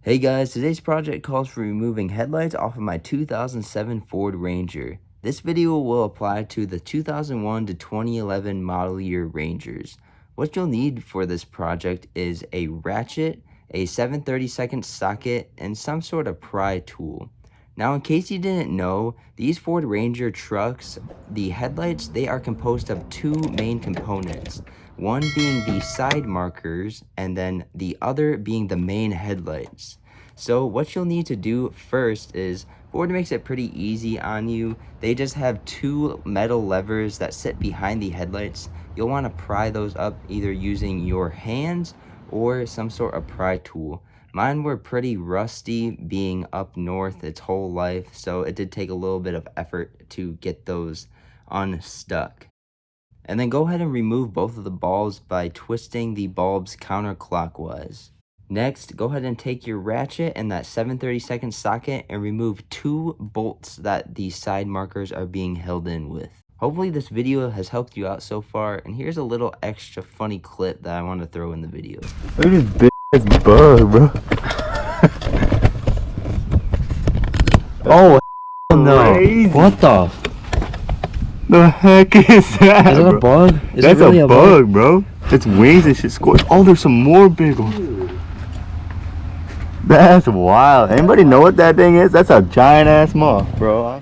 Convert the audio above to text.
Hey guys, today's project calls for removing headlights off of my 2007 Ford Ranger. This video will apply to the 2001 to 2011 model year Rangers. What you'll need for this project is a ratchet, a 7/32 socket, and some sort of pry tool. Now in case you didn't know, these Ford Ranger trucks, the headlights, they are composed of two main components. One being the side markers and then the other being the main headlights. So what you'll need to do first is, Ford makes it pretty easy on you. They just have two metal levers that sit behind the headlights. You'll want to pry those up either using your hands or some sort of pry tool. Mine were pretty rusty being up north its whole life, so it did take a little bit of effort to get those unstuck. And then go ahead and remove both of the bulbs by twisting the bulbs counterclockwise. Next, go ahead and take your ratchet and that 7/32 socket and remove two bolts that the side markers are being held in with. Hopefully this video has helped you out so far, and here's a little extra funny clip that I want to throw in the video. Look at this big ass bug, bro. Oh, no. Crazy. What The heck is that? Is it a bug? Is That's it really a bug, bro. Its wings and shit scorched. Oh, there's some more big ones. That's wild. Anybody know what that thing is? That's a giant ass moth, bro.